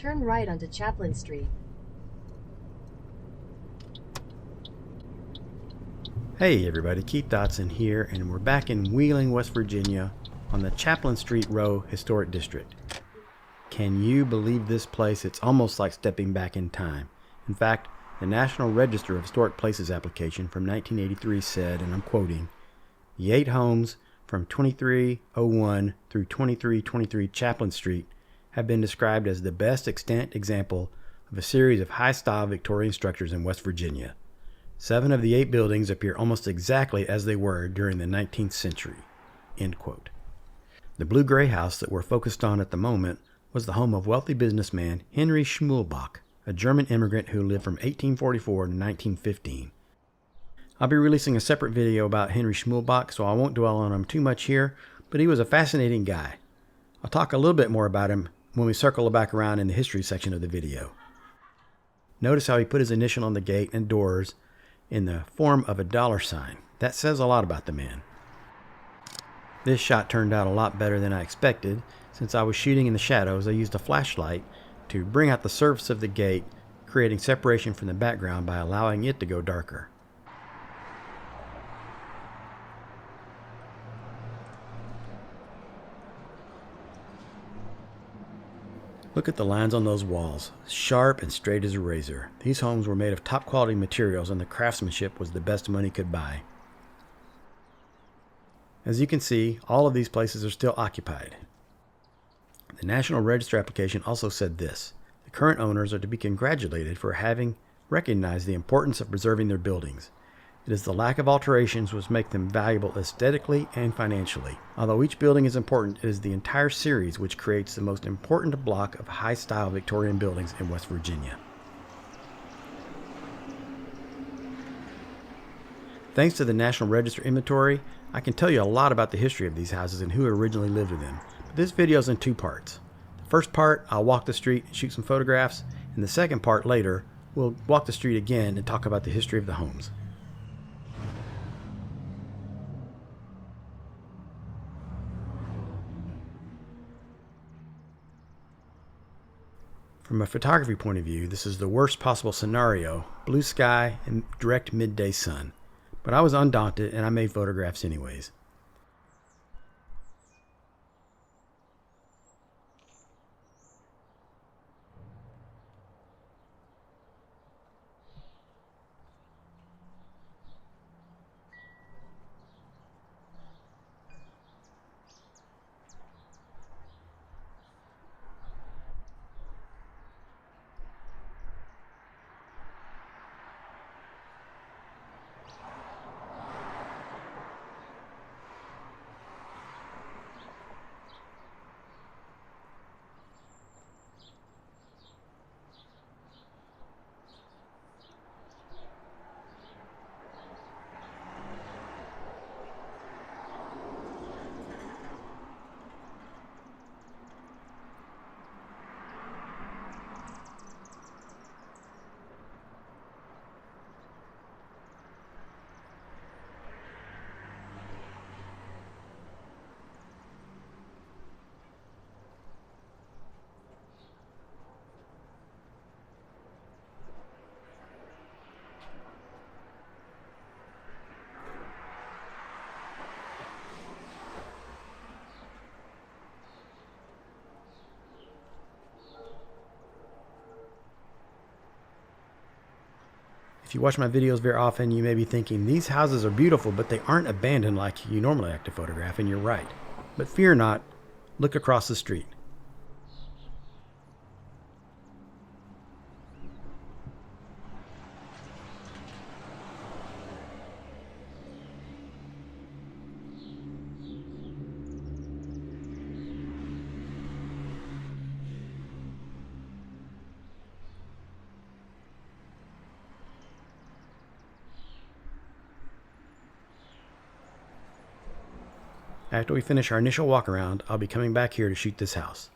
Turn right onto Chapline Street. Hey everybody, Keith Dotson here, and we're back in Wheeling, West Virginia on the Chapline Street Row Historic District. Can you believe this place? It's almost like stepping back in time. In fact, the National Register of Historic Places application from 1983 said, and I'm quoting, "The 8 homes from 2301 through 2323 Chapline Street have been described as the best extant example of a series of high-style Victorian structures in West Virginia. 7 of the 8 buildings appear almost exactly as they were during the 19th century." End quote. The blue-gray house that we're focused on at the moment was the home of wealthy businessman Henry Schmulbach, a German immigrant who lived from 1844 to 1915. I'll be releasing a separate video about Henry Schmulbach, so I won't dwell on him too much here, but he was a fascinating guy. I'll talk a little bit more about him when we circle back around in the history section of the video. Notice how he put his initial on the gate and doors in the form of a $sign. That says a lot about the man. This shot turned out a lot better than I expected. Since I was shooting in the shadows, I used a flashlight to bring out the surface of the gate, creating separation from the background by allowing it to go darker. Look at the lines on those walls, sharp and straight as a razor. These homes were made of top quality materials and the craftsmanship was the best money could buy. As you can see, all of these places are still occupied. The National Register application also said this: the current owners are to be congratulated for having recognized the importance of preserving their buildings. It is the lack of alterations which make them valuable aesthetically and financially. Although each building is important, it is the entire series which creates the most important block of high-style Victorian buildings in West Virginia. Thanks to the National Register inventory, I can tell you a lot about the history of these houses and who originally lived in them. But this video is in 2 parts. The first part, I'll walk the street and shoot some photographs, and the second part later, we'll walk the street again and talk about the history of the homes. From a photography point of view, this is the worst possible scenario: blue sky and direct midday sun. But I was undaunted and I made photographs anyways. If you watch my videos very often, you may be thinking, these houses are beautiful, but they aren't abandoned like you normally like to photograph, and you're right. But fear not, look across the street. After we finish our initial walk around, I'll be coming back here to shoot this house.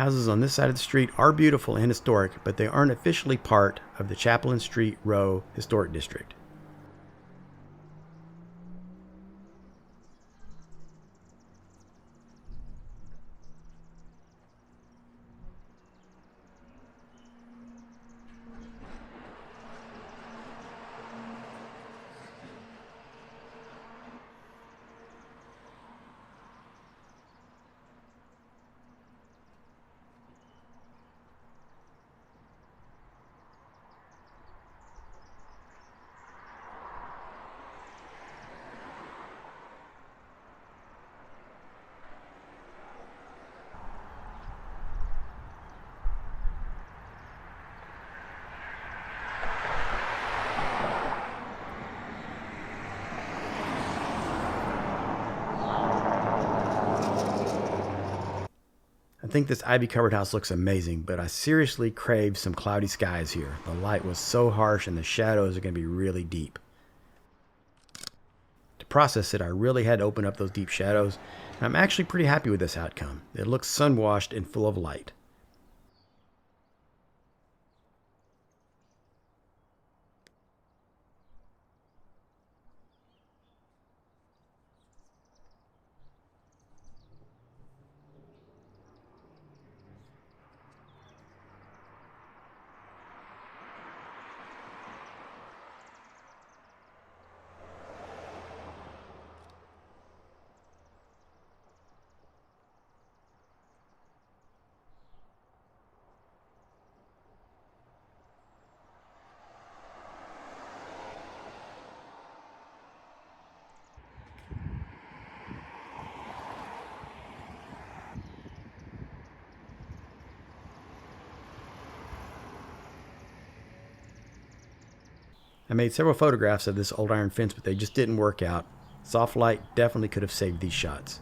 Houses on this side of the street are beautiful and historic, but they aren't officially part of the Chapline Street Row Historic District. I think this ivy-covered house looks amazing, but I seriously crave some cloudy skies here. The light was so harsh and the shadows are going to be really deep. To process it, I really had to open up those deep shadows, and I'm actually pretty happy with this outcome. It looks sun-washed and full of light. I made several photographs of this old iron fence, but they just didn't work out. Soft light definitely could have saved these shots.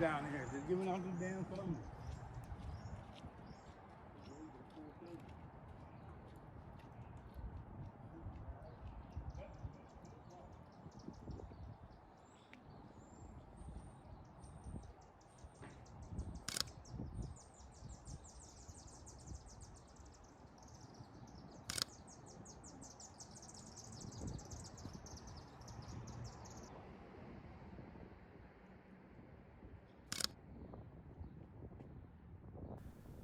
down here. Just giving out the damn phone.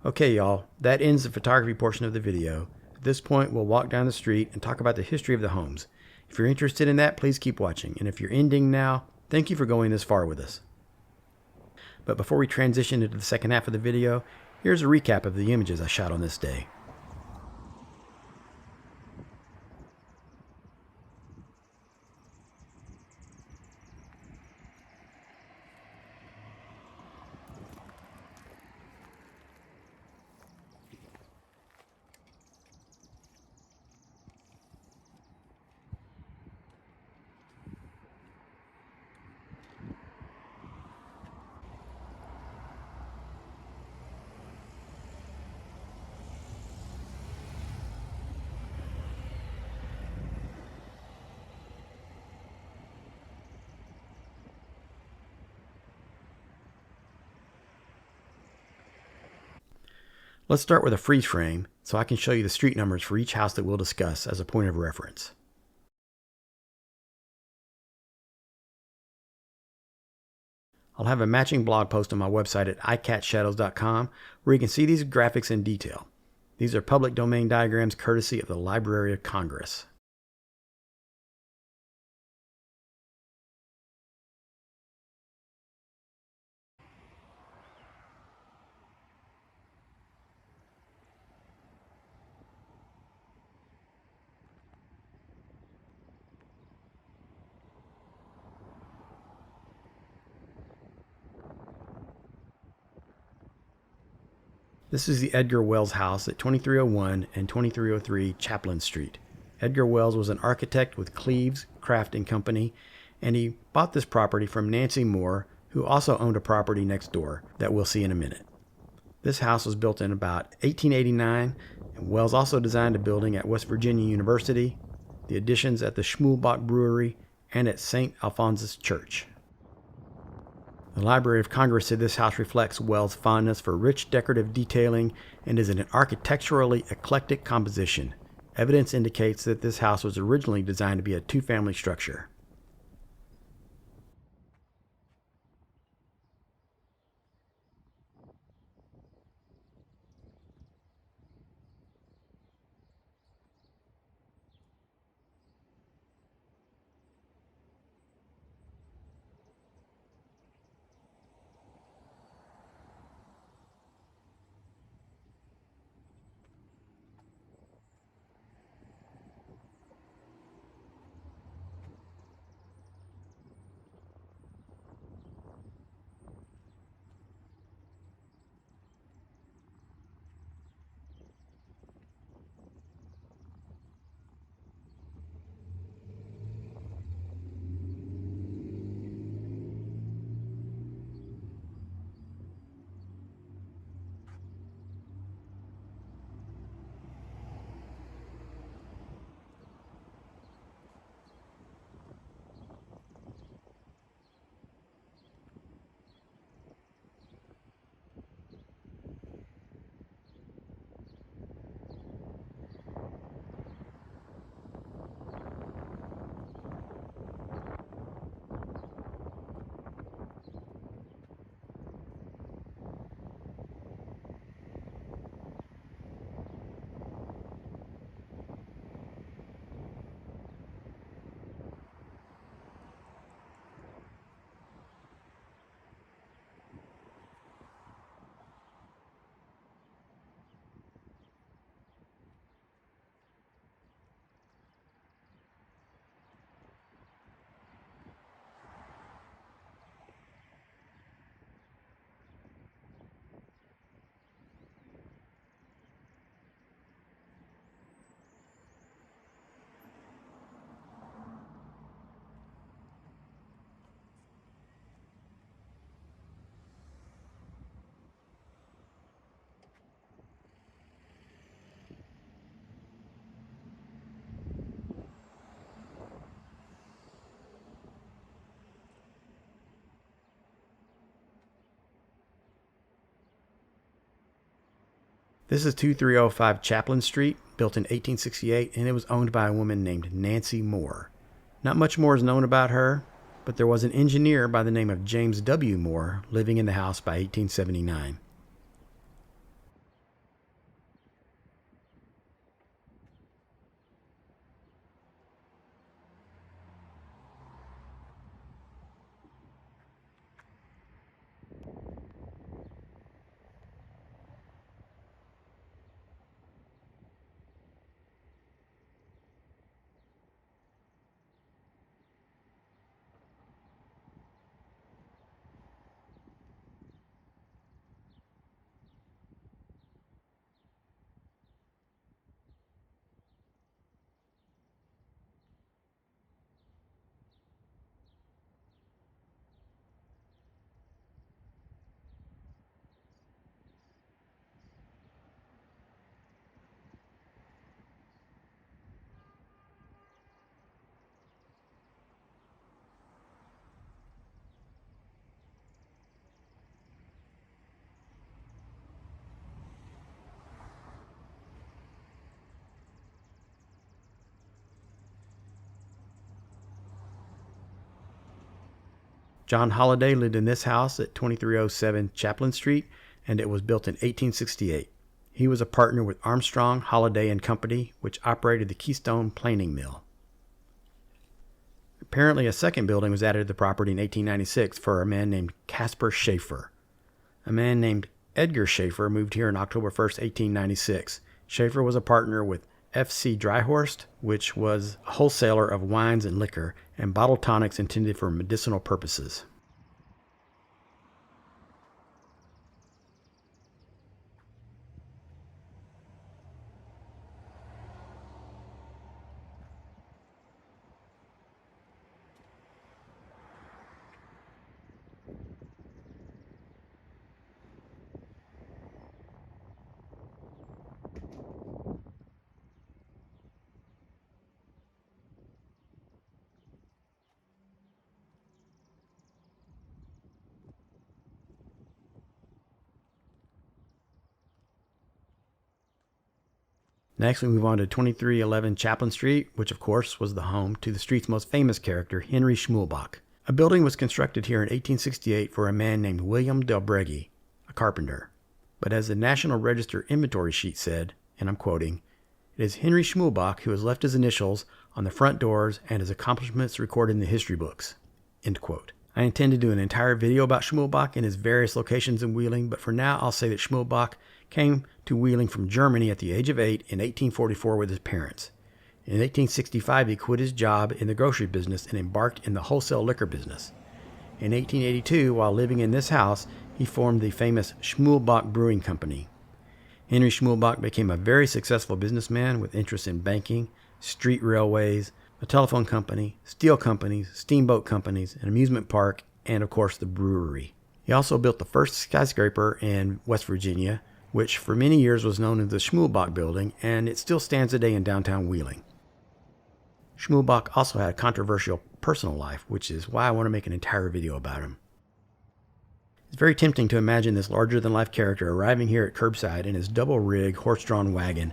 Okay, y'all, that ends the photography portion of the video. At this point, we'll walk down the street and talk about the history of the homes. If you're interested in that, please keep watching. And if you're ending now, thank you for going this far with us. But before we transition into the second half of the video, here's a recap of the images I shot on this day. Let's start with a freeze frame so I can show you the street numbers for each house that we'll discuss as a point of reference. I'll have a matching blog post on my website at icatshadows.com where you can see these graphics in detail. These are public domain diagrams courtesy of the Library of Congress. This is the Edgar Wells house at 2301 and 2303 Chapline Street. Edgar Wells was an architect with Klieves Craft and Company, and he bought this property from Nancy Moore, who also owned a property next door that we'll see in a minute. This house was built in about 1889, and Wells also designed a building at West Virginia University, the additions at the Schmulbach Brewery, and at St. Alphonsus Church. The Library of Congress said this house reflects Wells' fondness for rich decorative detailing and is an architecturally eclectic composition. Evidence indicates that this house was originally designed to be a two-family structure. This is 2305 Chapline Street, built in 1868, and it was owned by a woman named Nancy Moore. Not much more is known about her, but there was an engineer by the name of James W. Moore living in the house by 1879. John Holliday lived in this house at 2307 Chapline Street, and it was built in 1868. He was a partner with Armstrong, Holliday and Company, which operated the Keystone Planing Mill. Apparently, a second building was added to the property in 1896 for a man named Caspar Schaefer. A man named Edgar Schaefer moved here on October 1st, 1896. Schaefer was a partner with F.C. Dryhorst, which was a wholesaler of wines and liquor and bottled tonics intended for medicinal purposes. Next, we move on to 2311 Chapline Street, which of course was the home to the street's most famous character, Henry Schmulbach. A building was constructed here in 1868 for a man named William Delbregge, a carpenter. But as the National Register inventory sheet said, and I'm quoting, "It is Henry Schmulbach who has left his initials on the front doors and his accomplishments recorded in the history books." End quote. I intend to do an entire video about Schmulbach and his various locations in Wheeling, but for now I'll say that Schmulbach came to Wheeling from Germany at the age of 8 in 1844 with his parents. In 1865 he quit his job in the grocery business and embarked in the wholesale liquor business. In 1882, while living in this house, he formed the famous Schmulbach Brewing Company. Henry Schmulbach became a very successful businessman with interests in banking, street railways, a telephone company, steel companies, steamboat companies, an amusement park, and of course the brewery. He also built the first skyscraper in West Virginia, which for many years was known as the Schmulbach Building, and it still stands today in downtown Wheeling. Schmulbach also had a controversial personal life, which is why I want to make an entire video about him. It's very tempting to imagine this larger-than-life character arriving here at curbside in his double-rig, horse-drawn wagon,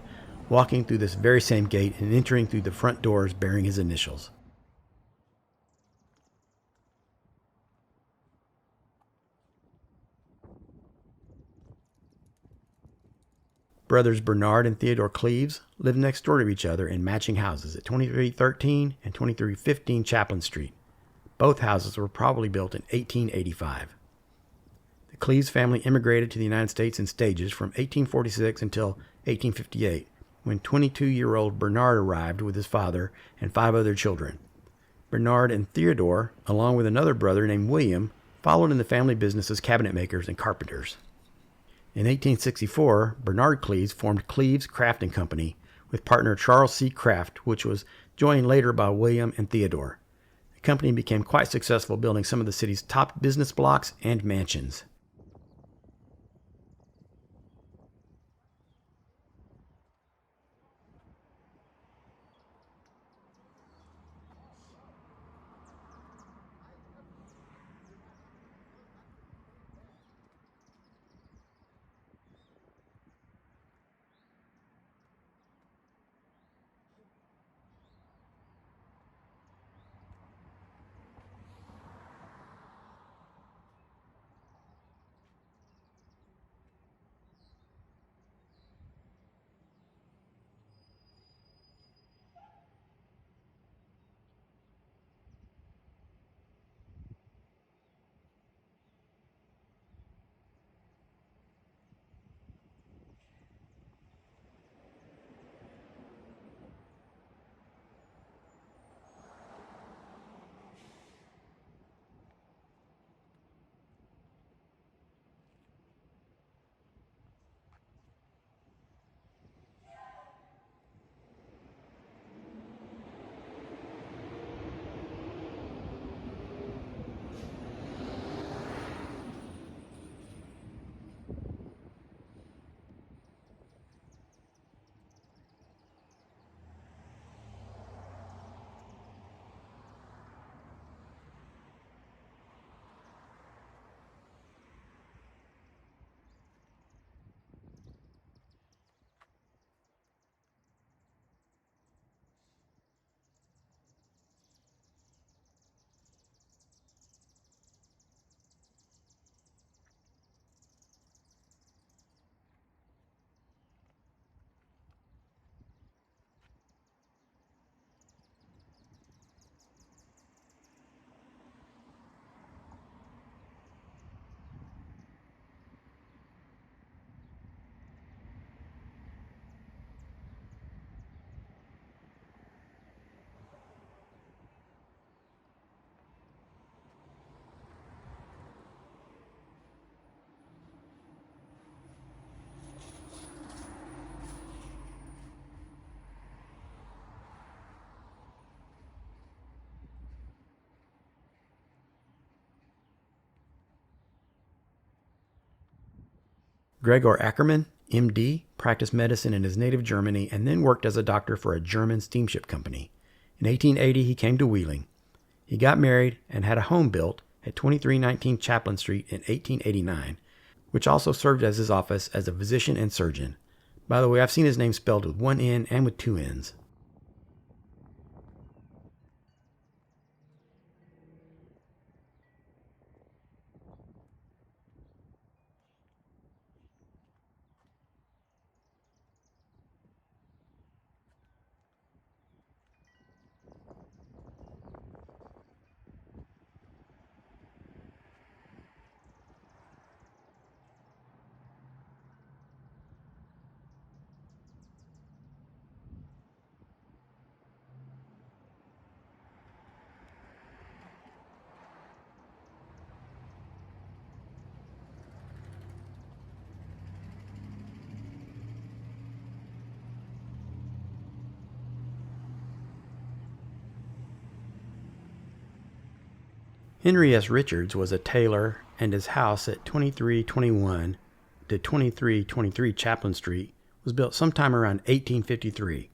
walking through this very same gate and entering through the front doors bearing his initials. Brothers Bernard and Theodore Klieves lived next door to each other in matching houses at 2313 and 2315 Chapline Street. Both houses were probably built in 1885. The Klieves family immigrated to the United States in stages from 1846 until 1858, when 22-year-old Bernard arrived with his father and 5 other children. Bernard and Theodore, along with another brother named William, followed in the family business as cabinet makers and carpenters. In 1864, Bernard Klieves formed Klieves Crafting Company with partner Charles C. Kraft, which was joined later by William and Theodore. The company became quite successful, building some of the city's top business blocks and mansions. Gregor Ackermann, MD, practiced medicine in his native Germany and then worked as a doctor for a German steamship company. In 1880, he came to Wheeling. He got married and had a home built at 2319 Chapline Street in 1889, which also served as his office as a physician and surgeon. By the way, I've seen his name spelled with one N and with two N's. Henry S. Richards was a tailor, and his house at 2321 to 2323 Chapline Street was built sometime around 1853.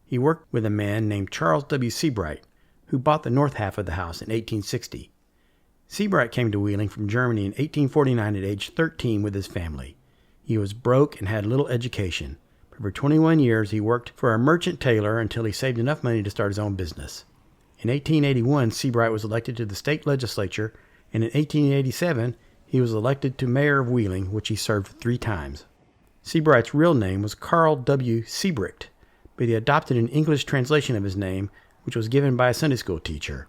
He worked with a man named Charles W. Seabright, who bought the north half of the house in 1860. Seabright came to Wheeling from Germany in 1849 at age 13 with his family. He was broke and had little education, but for 21 years he worked for a merchant tailor until he saved enough money to start his own business. In 1881, Seabright was elected to the state legislature, and in 1887, he was elected to mayor of Wheeling, which he served 3 times. Seabright's real name was Carl W. Seabright, but he adopted an English translation of his name, which was given by a Sunday school teacher.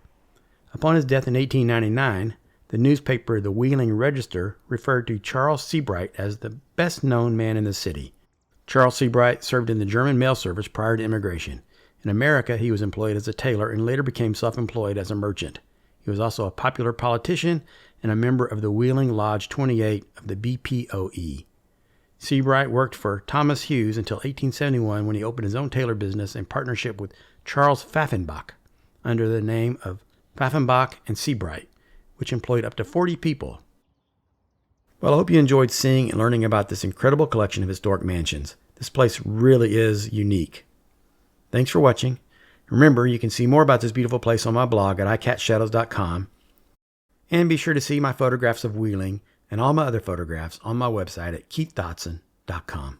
Upon his death in 1899, the newspaper The Wheeling Register referred to Charles Seabright as the best-known man in the city. Charles Seabright served in the German mail service prior to immigration. In America, he was employed as a tailor and later became self-employed as a merchant. He was also a popular politician and a member of the Wheeling Lodge 28 of the BPOE. Seabright worked for Thomas Hughes until 1871 when he opened his own tailor business in partnership with Charles Pfaffenbach under the name of Pfaffenbach and Seabright, which employed up to 40 people. Well, I hope you enjoyed seeing and learning about this incredible collection of historic mansions. This place really is unique. Thanks for watching. Remember, you can see more about this beautiful place on my blog at iCatShadows.com. And be sure to see my photographs of Wheeling and all my other photographs on my website at KeithDotson.com.